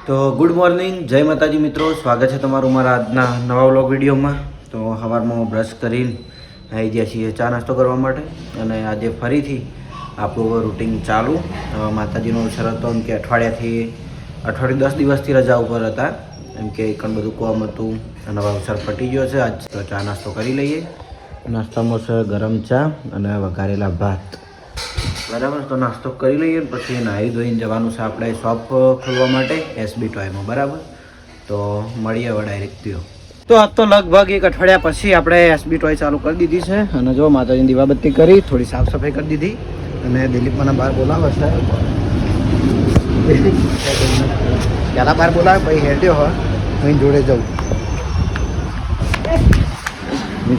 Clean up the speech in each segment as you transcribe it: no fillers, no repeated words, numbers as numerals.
તો good morning, જય માતાજી મિત્રો. સ્વાગત છે તમારું મારા આજના નવા વ્લોગ વિડીયોમાં. તો સવારમાં બ્રશ કરીને આવી ગયા છીએ ચા નાસ્તો કરવા માટે અને આજે ફરીથી આપણું રૂટિન ચાલુ. માતાજીનો શરત હતો એમ કે અઠવાડિયું 10 દિવસથી રજા ઉપર હતા એમ કે એકણ બધું કામ હતું અને હવે અવસર પટી ગયો છે. આજ તો ચા નાસ્તો કરી લઈએ. નાસ્તામાં છે ગરમ ચા અને વઘારેલા ભાત. બરાબર, તો નાસ્તો કરી લઈએ પછી નાહી ધોઈને જવાનું છે આપણે શોપ ખોલવા માટે એસબી ટોયમાં. બરાબર, તો મળીએ હવે ડાયરેક્ટ પીઓ. તો આજ તો લગભગ એક અઠવાડિયા પછી આપણે એસબી ટોય ચાલુ કરી દીધી છે અને જો માતાજીની દીવાબત્તી કરી, થોડી સાફ સફાઈ કરી દીધી અને દિલીપ મને બહાર બોલાવે છે. પહેલાં બહાર બોલાવે પછી હેડ્યો હોય અહીં જોડે જવું.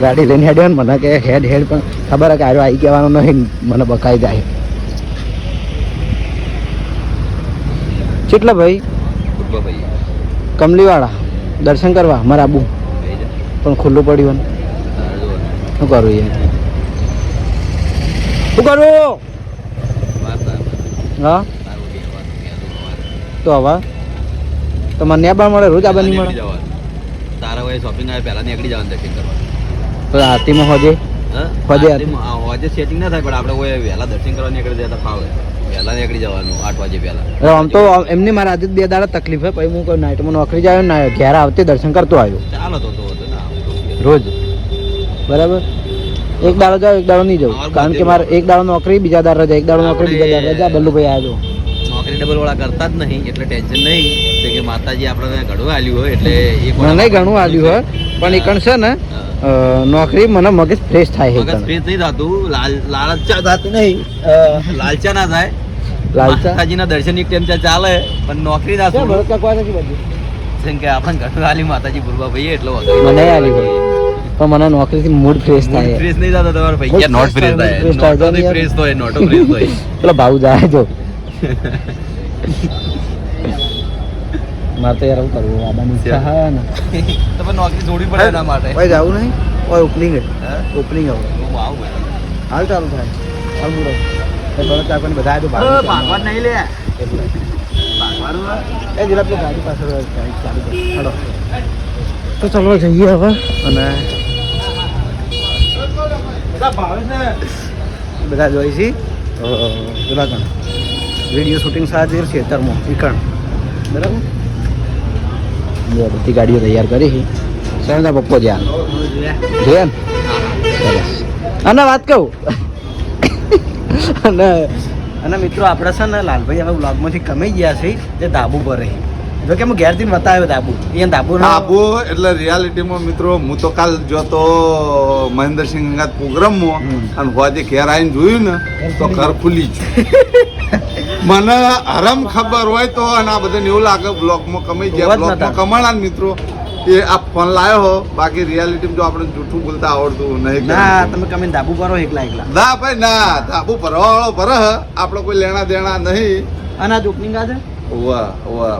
ગાડી લઈને હેડ્યો ને મને કે હેડ પણ ખબર કે આરો આવી કહેવાનું નહીં, મને બકાઈ જાય. કેટલા ભાઈ? કમલીવાળા દર્શન કરવા મારે આબુ પણ ખુલ્લું પડ્યું ને શું કરું યાર, શું કરું? હા તો હવે તો મને ન્યા બા મળે, રોજ આબા નહીં મળે. તારા હોય શોપિંગ આવે પહેલા નીકળી જવાનું દર્શન કરવા. તો આરતીમાં હોજે હોજે સેટિંગ ના થાય પણ આપણે હોય વહેલા દર્શન કરવા નીકળી જતા ફાવે. વહેલા નીકળી જવાનું 8 વાગે પહેલા. આમ તો એમની મારા આજે 2 દાડા તકલીફ હે, પછી હું કોઈ નાઇટમાં નોકરી જાય ને ઘેર આવતી દર્શન કરતો આવ્યો. ચાલો તો રોજ બરાબર. એક દાડો જાવ એક દાડો નહીં જાઉં, કારણ કે મારે એક દાડો નોકરી, બીજા દાડો રજા, એક દાડો નોકરી, બીજા દાડો રજા. બલ્લુભાઈ આવ્યો. નોકરી ડબલ વાળા કરતા જ નહીં એટલે ટેન્શન નહીં કે માતાજી આપણને ઘણું આલ્યું હોય એટલે મને ઘણું આલ્યું હોય પણ એકણ છે ને નોકરી મને મગજ ફ્રેશ થાય છે. ફ્રેશ નહીં થતું, લાલચા થતું નહીં, લાલચા ના થાય. માતાજીના દર્શન એક ટાઈમ ચાલે પણ નોકરી ના થાય. જેમ કે આપણને ઘણું આલ્યું માતાજી પૂર્વા ભાઈ એટલે મને આલ્યું હોય પણ મને નોકરીથી મૂડ ફ્રેશ થાય. ફ્રેશ નહીં થતો તમારો ભાઈ, નોટ ફ્રેશ થાય. ફ્રેશ તો હોય, નોટો ફ્રેશ હોય. પેલો ભાવ જાય જો મારે તો યાર આવું કરવું, આબાની ઈચ્છા હા ને તો પણ નોકરી છોડવી પડે એના માટે. ભાઈ જાવું નહીં ઓય ઓપનિંગ ઓપનિંગ હવે હું આવું હાલ ચાલુ થાય. હાલ બુરો બળદ આપણને બધા તો ભાગવાન નહીં લે એટલે ભાગવાનું એ જરા પેલી ગાડી પાછળ ચાલુ કર. હાલો તો ચાલો જઈએ હવે. અને બધા જોઈ છે પેલા કણ વિડીયો શૂટિંગ સાથે ખેતરમાં ઈકણ. બરાબર, બધી ગાડીઓ તૈયાર કરી છે. સરસ પપ્પો જ્યાં જોયા ને સરસ. અને વાત કહું અને મિત્રો આપણે છે ને લાલભાઈ હવે બ્લોગમાંથી કમાઈ ગયા છે જે ધાબુ પર રહી. જો કે હું ઘેરથી બતાવ્યો ધાબુ, અહીંયા ધાબુ એટલે રિયાલિટીમાં મિત્રો હું તો કાલ જોતો મહેન્દ્રસિંહ અંગાત પ્રોગ્રામમાં અને હોજે ઘેર આવીને જોયું ને તો ઘર ખુલી ગયું. મને હરમ ખબર હોય તો અને આ બધાને એવું લાગે બ્લોગમાં કમાઈ ગયા, બ્લોગમાં કમાણા મિત્રો એ આ ફોન લાવ્યો હો. બાકી રિયાલિટીમાં જો આપણે જૂઠું બોલતા આવડતું નહીં. ના તમે કમે ધાબુ ભરો એકલા ના ભાઈ ના, ધાબુ ભરવાવાળો ભરે, આપણે કોઈ લેણા દેણા નહીં. અને આજ ઓપનિંગ આજે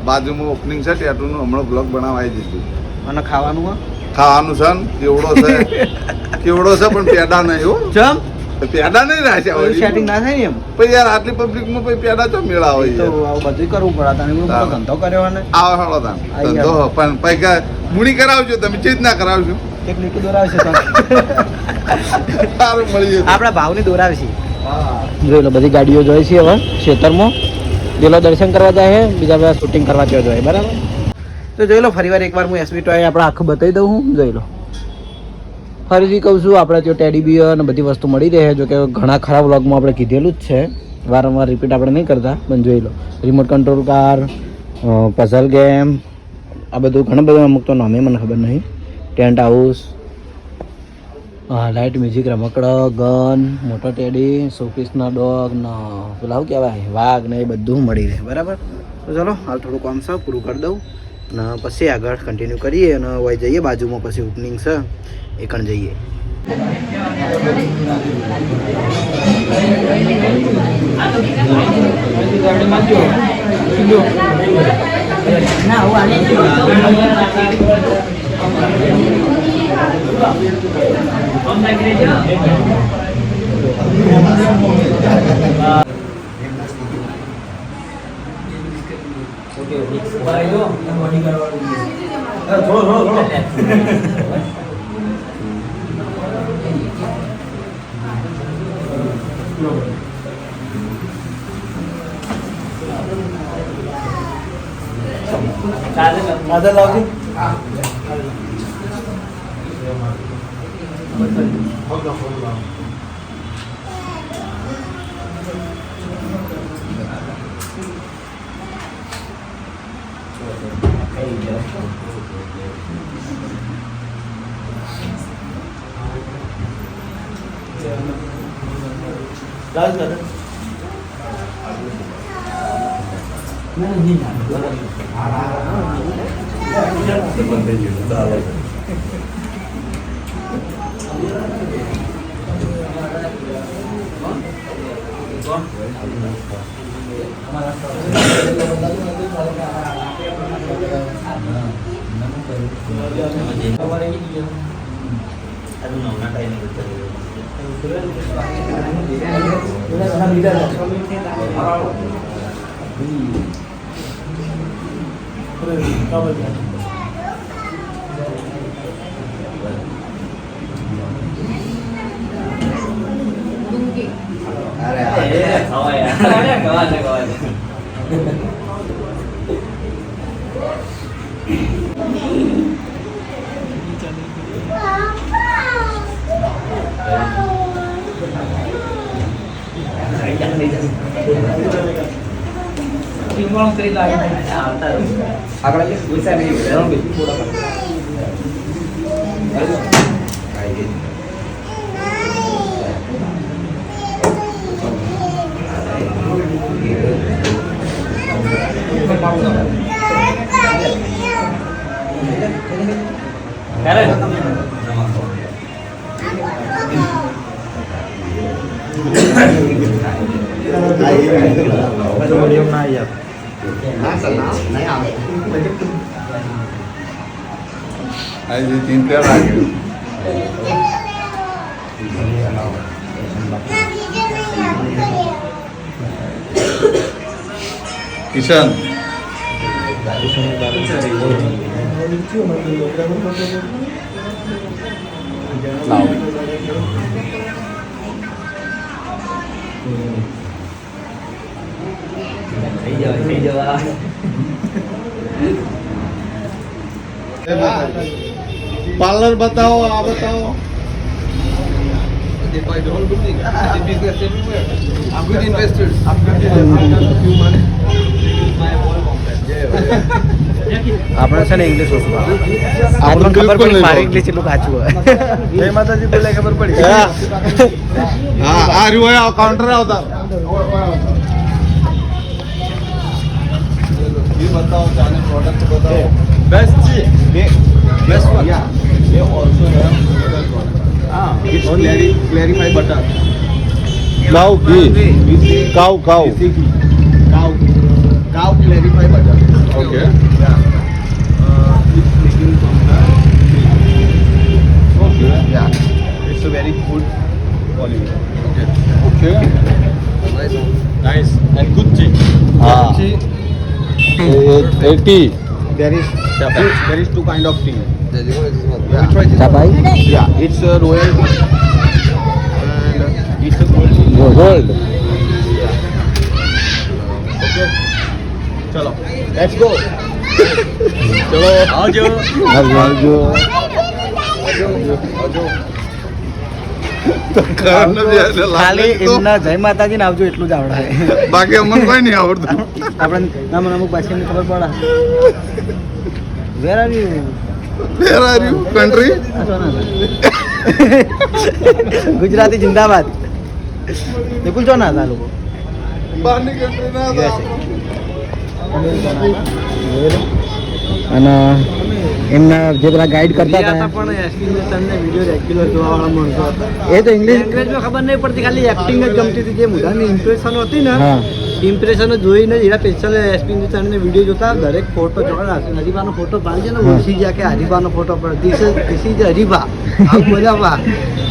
બાજુમાં ઓપનિંગ છે ટેટુનું, હમણાં બ્લોગ બનાવાઈ દીધું. અને ખાવાનું ખાવાનું છે ને કેવડો છે કેવડો છે પણ પેડા નહીં હો. જમ પેડા નહીં રાખ્યા સેટિંગ ના થાય ને એમ. પછી યાર આટલી પબ્લિકમાં પછી પેડા તો મેળા હોય તો આવું બધું કરવું પડે. તને ધંધો કર્યો ને આવો હાલો તાન ધંધો પણ પૈસા મૂડી કરાવજો તમે, ચીજ ના કરાવજો. એક લીટી દોરાવશે તો સારું મળી જશે. આપણા ભાવની દોરાવશે. જોઈ લો બધી ગાડીઓ જોઈ છે હવે ખેતરમાં. પેલો દર્શન કરવા જાય છે, બીજા બધા શૂટિંગ કરવા ત્યાં જાય. બરાબર, તો જોઈ લો ફરી વાર એકવાર હું એસબી ટોય આપણે આખું બતાવી દઉં. હું જોઈ લો ફરીથી કહું છું, આપણે ત્યાં ટેડી બિયર અને બધી વસ્તુ મળી રહે. જો કે ઘણા ખરા વ્લોગમાં આપણે કીધેલું જ છે, વારંવાર રિપીટ આપણે નહીં કરતા. પણ જોઈ લો remote control car, puzzle game, આ બધું ઘણું બધું. અમુક તો નામે મને ખબર નહીં. ટેન્ટ હાઉસ, લાઇટ મ્યુઝિક, રમકડા, ગન, મોટો ટેડી, શોપીસના ડોગ ના પેલા શું કહેવાય વાઘ ને એ બધું મળી રહે. બરાબર, તો ચાલો હાલ થોડું કામ છે પૂરું કરી દઉં અને પછી આગળ કન્ટિન્યુ કરીએ. અને વહી જઈએ બાજુમાં પછી ઓપનિંગ છે એ કણ જઈએ. દાદા લાવજો. લાવ દાદા. આજે ચિંતા લાગ્યું. કિશન પાર્લર બતાવો, આ બતાવો. આપણે છે ને ઇંગ્લિશ ઓછું આપણને ખબર પડી મારે ઇંગ્લિશ એટલું કાચું હોય. જય માતાજી બોલે ખબર પડી. હા આ રહ્યું હોય કાઉન્ટર આવતા बताओ जाने प्रोडक्ट बताओ बेस्ट बेस्ट वन या ये आल्सो है it's clarify butter Cow ghee. Cow. cow clarify butter okay yeah it's making from the okay yeah it's a very good quality okay nice and good tea tea 80. there is two kind of tea yeah. ચાપાઈ Yeah, it's a royal tea and it's a gold tea. Gold. Okay. चलो let's go. चलो આવજો. ખાલી એમના જય માતાજી ને આવજો એટલું જ આવડે. બાકી અમને કોઈ નહીં આવડતું. આપણે નામ અમુક ભાષાની ખબર પડે. Where are you? Where are you country? Gujarati જિંદાબાદ. બિલકુલ જો ના હતા લોકો. બહારની country ના હતા. અને એમના જે પેલા ગાઈડ કરતા હતા પણ એસપીને વિડીયો રેગ્યુલર જોવાવાળા માણસો હતા. એ તો ઇંગ્લિશ લેંગ્વેજમાં ખબર નહીં પડતી, ખાલી એક્ટિંગ જ ગમતી હતી. જે મુદ્દાની ઇમ્પ્રેશન હતી ને, હા ઇમ્પ્રેશન જોઈને એના સ્પેશિયલ એસપીની ચેનલને વિડીયો જોતા દરેક ફોટો જોવા હરીબાનો ફોટો પાડી છે ને ઓળખી ગયા કે હરીબાનો ફોટો પર ધીસ ઇઝ હરીબા આ બધા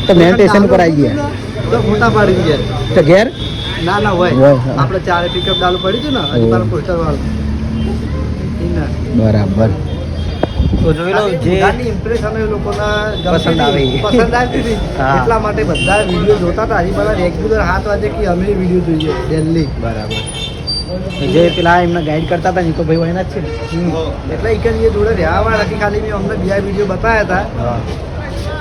તો મેં સ્ટેશન પર આવી ગયા તો ફોટા પાડી ગયા. તો ઘેર ના હોય હોય, હા. આપણે ચારે પિકઅપ ડાલું પડ્યું હતું ને હરીબાનો પોસ્ટર વાળું ઓરિજિનલ. બરાબર. તો જોઈ લો જે ઇમ્પ્રેશન એ લોકોના પસંદ આવી. પસંદ આવી હતી. હા. એટલા માટે બધા વિડીયો જોતા હતા. હજી બધા રેગ્યુલર 7 વાગે કે અમે વિડીયો જોઈએ ડેલી. બરાબર. જે પેલા એમને ગાઈડ કરતા હતા ને તો ભાઈ એના જ છે ને. એટલે એક જ એ જોડે રહેવાવાળા નથી, ખાલી મેં અમને બીજા વિડીયો બતાવ્યા હતા.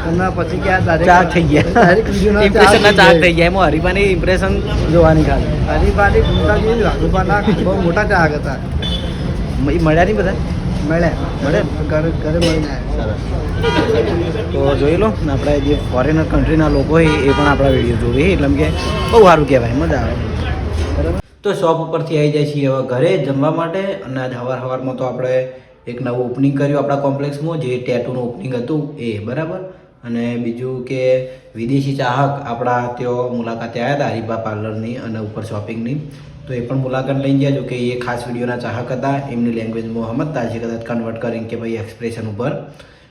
એમના પછી કે આ ચાર થઈ ગયા. direct video ના ઇમ્પ્રેશન ના ચાર થઈ ગયા. ગયા. એમાં હરીફાની ઇમ્પ્રેશન જોવાની ખાલી. હરીફાની ભૂમિકાજી રાજુભાના બહુ મોટા ચાહક હતા. ઈ મળ્યા નહીં બધા. મળ્યા મળે? ઘરે ઘરે મળીને આવ્યા. તો જોઈ લો ને આપણે જે ફોરેનર કન્ટ્રીના લોકો હોય એ પણ આપણા વિડીયો જોવે એટલે એમ કે બહુ સારું કહેવાય, મજા આવે. બરાબર. તો શોપ ઉપરથી આવી જાય છીએ હવે ઘરે જમવા માટે. અને આજ સવારમાં તો આપણે એક નવું ઓપનિંગ કર્યું આપણા કોમ્પ્લેક્સમાં, જે ટેટુનું ઓપનિંગ હતું એ. બરાબર. અને બીજું કે વિદેશી ચાહક આપણા ત્યાં મુલાકાતે આવ્યા હતા હરીફા પાર્લરની અને ઉપર શોપિંગની. તો એ પણ મુલાકાત લઈ ગયા. જો કે એ ખાસ વિડીયોના ચાહક હતા, એમની લેંગ્વેજમાં સમજતા છે કદાચ કન્વર્ટ કરીને કે ભાઈ એક્સપ્રેશન ઉપર.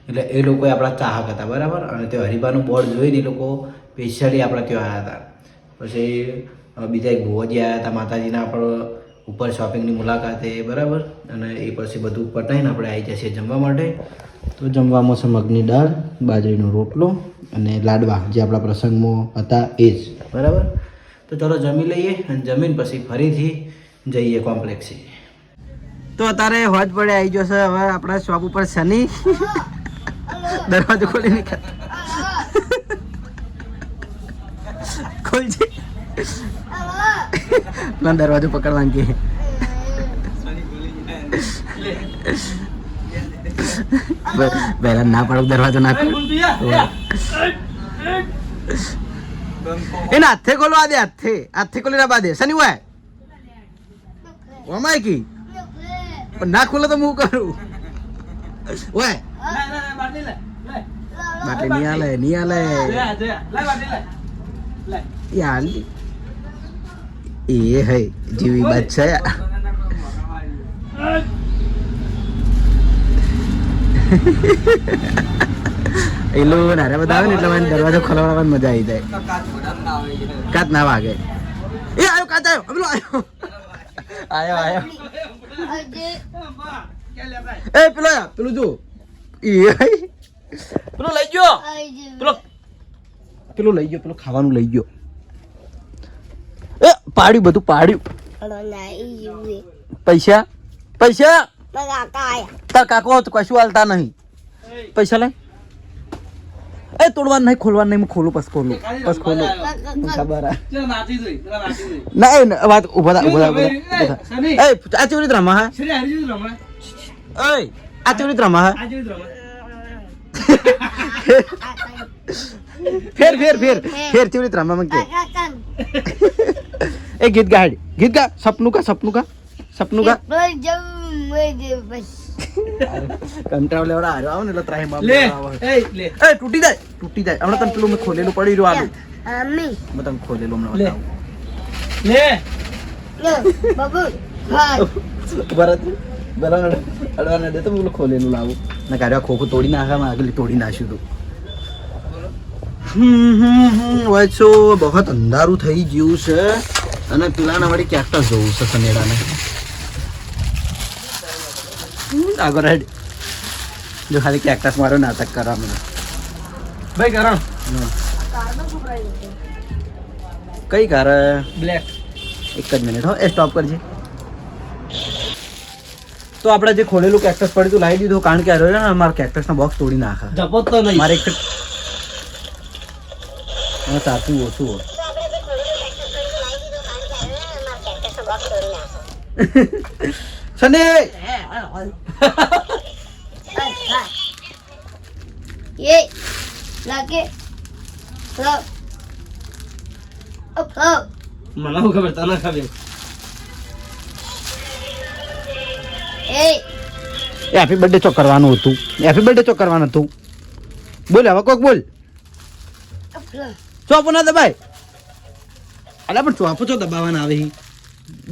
એટલે એ લોકો આપણા ચાહક હતા. બરાબર. અને તે હરીફાનું બોર્ડ જોઈને એ લોકો સ્પેશિયલી આપણા ત્યાં આવ્યા હતા. પછી બીજા એક ભુવાજી આવ્યા હતા માતાજીના આપણે ઉપર શોપિંગની મુલાકાતે. બરાબર. અને એ પછી બધું પતાવીને આપણે આવી જશે જમવા માટે. તો જમવામાં છે મગની દાળ, બાજરીનો રોટલો અને લાડવા જે આપણા પ્રસંગમાં હતા એ જ. બરાબર. તો ચલો જમી લઈએ અને જમીન પછી ફરીથી જઈએ કોમ્પ્લેક્સે. તો અત્યારે હોજ પડે આવી જશે હવે આપણા શોપ ઉપર શનિ. દરવાજો ખોલી નીકળ ખોલજે. ના દરવાજો પકડવાનું કે પહેલા ના પડો દરવાજો ના ખોલ. એને હાથે ખોલવા દે. હાથે ખોલી ના દે. શનિ હોય ઓમાય કી પણ ના ખોલે તો હું કરું. ઓય બાટલી નહીં આલે યાર. એ હે જીવી વાત છે. એલું નારે બધા આવે ને એટલે મને દરવાજો ખોલવાની મજા આવી જાય. કાચ ના વાગે. એ આવ્યો કાચ આવ્યો. પેલો આવ્યો. એ પેલું જો એ પેલું લઈ ગયો. પેલું લઈ ગયો. પેલું ખાવાનું લઈ ગયો. એ પાડ્યું બધું પાડ્યું. પૈસા તાર કાકો કશું હાલતા નહીં. પૈસા લઈ. એ તોડવાનું નહીં, ખોલવાનું નહીં. હું ખોલું પછી ખોલું ખબર ના. એ વાત ઉભા થા. એ આ ચેવી રીતે રમા? આ ચેવી રીતે રમા? ફેર ચેવી રીતે રમવા માંગે? એ ગીત ગા. સપનું કા કંટાળ લેવડા હારો આવ ને એટલે ત્રાહી માં એ તૂટી જાય. હમણાં તને પેલું મેં ખોલેલું પડી રહ્યું આલું. મેં તને ખોલેલું હમણાં બતાવું. બરાબર અડવાના દે તો પેલું ખોલેલું લાવું ને કાઢ્યા. ખોખું તોડી નાખવામાં આગળ તોડી નાખ્યું તું. વાંચો બહુ અંધારું થઈ ગયું છે અને પેલાના વળી કેક્ટસ જોવું છે સનેડાને. આગળ હેડ જો ખાલી કેક્ટસ મારો નાટક કરવા મને ભાઈ કારણ કઈ કાર બ્લેક. એક જ મિનિટ હો. એ સ્ટોપ કરજે. તો આપણે જે ખોલેલું કેક્ટસ પડ્યું તું લાવી દીધું કારણ કે મારા કેક્ટસના બોક્સ તોડી નાખે. મારે એક સાચું ઓછું હોય. સને મને ખબર તને ખબર. હેપી બર્થડે ચોક કરવાનું હતું. બોલ હવે કોક બોલ. ચોપો ના દબાય. અલા પણ ચોપો ચો દબાવવાના આવે.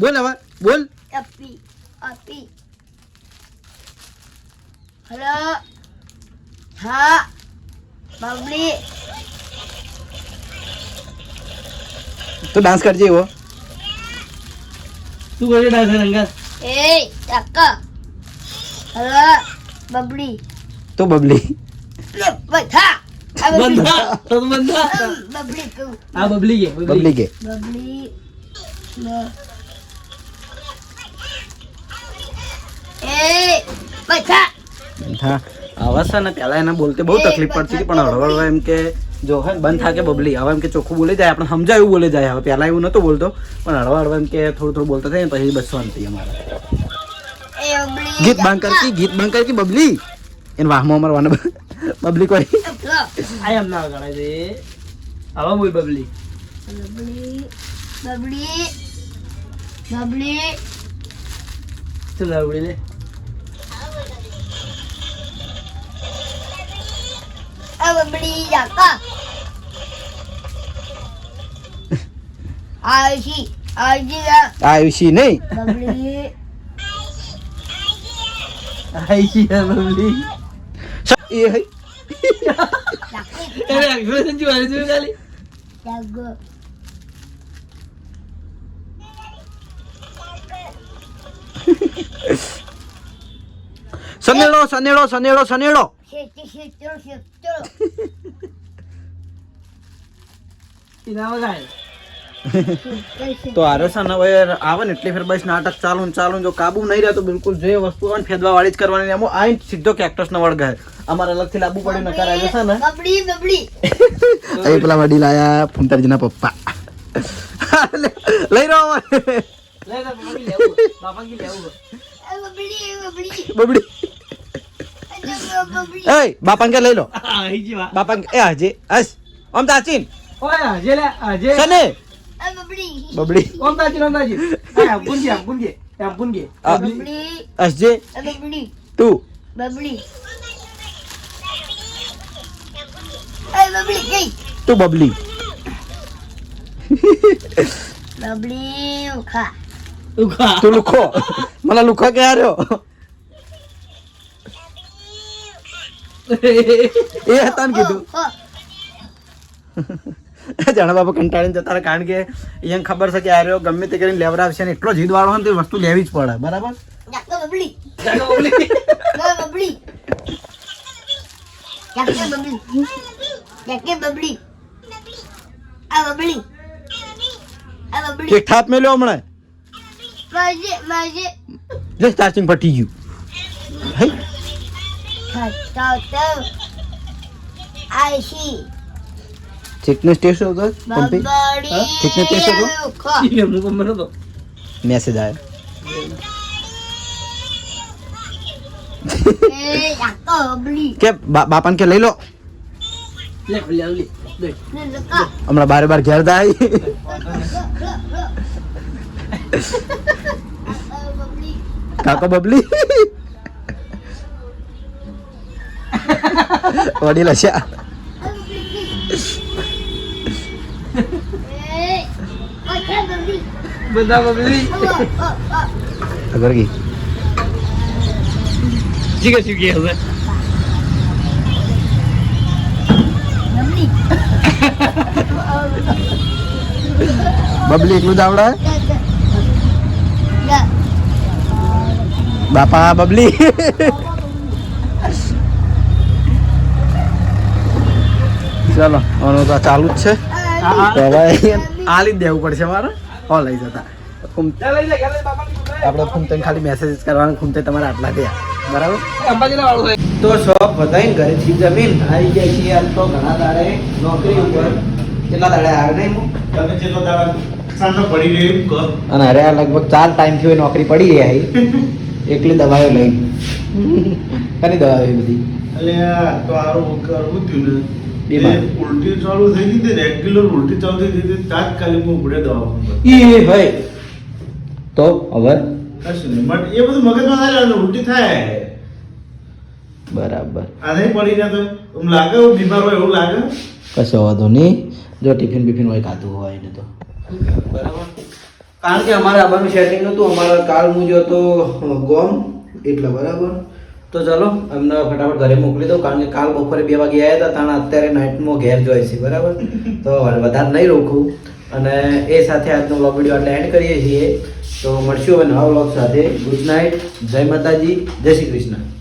બોલ હવે બોલ. હેલો હા બબલી તો ડાન્સ કરજે એવો. તું કરે ડાન્સ રંગા. એ ટક્કા બબલી તો બબલી લે બેઠા આ બબલી બંધા તો બંધા બબલી કહું આ બબલી કે બબલી કે બબલી એ બેઠા હા આવા છે ને પહેલા એને બોલતે બહુ તકલીફ પડતી હતી પણ હળવળ એમ કે જો હે બંધ થાય કે બબલી હવે એમ કે ચોખ્ખું બોલી જાય આપણે સમજાય એવું બોલી જાય હવે પહેલા એવું નતો બોલતો પણ હળવળ એમ કે થોડું થોડું બોલતો થાય ને પછી બસ શાંતિ અમારે એ બબલી ગીત બંધ કરતી બબલી એને વાહમાં અમારે વાને બબલી કોઈ આ એમ ના ગણાય છે હવે બોલ બબલી બબલી બબલી બબલી ચલ આવડી લે આ બબલી જાકા આજી આયુષી નહીં બબલી આઈ છે બબલી એ હઈ અરે એક્સપ્રેશન જો આલે જો ખાલી જાગો સનેડો ચલો ઇના વગાય તો આરે છે ને હવે આવે ને એટલે ફેર બસ નાટક ચાલુ ને જો કાબુ નહીં રહેતો બિલકુલ જે વસ્તુ આવે ને ફેદવા વાળી જ કરવાની એમ આઈ સીધો કેક્ટસ ને વળગાય અમારે અલગથી લાવવું પડે ન કરાય છે ને બબલી બબલી એ પેલા વડી લાયા ફૂંતરજીના પપ્પા લઈ રહ્યો લે લે બબલી લેવું બાપા કી લેવું આ બબલી બબલી બબડી બબલી એ બાપાને કે લઈ લો આઈ જી વા બાપાને એ હાજે હસ ઓમ તાચીન ઓય આજે લે આજે સને આ બબલી બબડી ઓમ તાજી આ પુનગે બબલી હસજે આ બબલી તું બબલી આ બબલી ગઈ તું બબલી બબલી ઉખા ઉખા તું લુખો મને લુખો કે આર્યો એ હતા ને કીધું જાણા બાપા કંટાળીને જતા રહે કારણ કે એને ખબર છે કે આર્યો ગમે તે કરીને લેવડાવશે ને એટલો જીદ વાળો હોય ને તો એ વસ્તુ લેવી જ પડે બરાબર જાકો બબલી જાગો બબલી બબલી જાકે બબલી આ બબલી આ બબલી એક થાપ મેલ્યો હમણાં માજે જે ચાર્જિંગ ફટી ગયું હઈ તો આશી ચેકનો ટેસ્ટ હતો પંપી બબડી ઠીકને ટેસ્ટ હતો ઉખા ઈ મુ કોમ તો મેસેજ આવ્યો એ જાકો બબલી કે બાપાને કે લઈ લો લે લે લે ને લકા હમણાં બારે બાર ઘેર થાય બબલી કાકો બબલી વડીલ હશે બધા બબલી અગર ગઈ જીગે જીગે હવે બબલી એકલું જ આવડે બાપા બબલી ચલો આનું તો ચાલુ જ છે તો હવે આલી જ દેવું પડશે મારે હો લઈ જતા આપણે ફૂમતે ખાલી મેસેજ કરવાનું ફૂમતે તમારે આટલા થયા બરાબર અંબાજીના વાળું હોય તો શોપ બધાઈને ઘરેથી જમીન આવી જાય છે આમ તો ઘણા દાડે નોકરી ઉપર કેટલા દાડે આવે નહીં હું તમે જેટલો દાડા સાંજનો પડી ગયો એમ કર અને અરે આ લગભગ 4 ટાઈમ થી નોકરી પડી રહી એકલી દવાઓ લઈ કની દવા એ બધી એટલે આ તો આરું કરવું થયું ને બીમાર. એ ઉલટી ચાલુ થઈ ગઈ હતી રેગ્યુલર ઉલટી ચાલુ થઈ ગઈ હતી તાત્કાલિક હું ઉભરે દવા ઈ ભાઈ તો હવે કશું નહીં બટ એ બધું મગજમાં થાય એટલે ઉલટી થાય બરાબર આ નહીં પડી જાય તો એમ લાગે હું બીમાર હોય એવું લાગે કશો વાંધો નહીં જો ટિફિન બિફિન હોય ખાધું હોય ને તો બરાબર કારણ કે અમારે આવવાનું સેટિંગ નતું અમારે કાલ હું જો તો ગોમ એટલે બરાબર તો ચલો અમને ફટાફટ ઘરે મોકલી દઉં કારણ કે કાલ બપોરે 2 વાગે આવ્યા હતા તાણ અત્યારે નાઇટમાં ઘેર જોઈએ છે બરાબર તો વધારે નહીં રોકું અને એ સાથે આજનો વ્લોગ વિડીયો એટલે એન્ડ કરીએ છીએ. તો મળશું હવે નવા વ્લોગ સાથે. ગુડ નાઇટ, જય માતાજી, જય શ્રી કૃષ્ણ.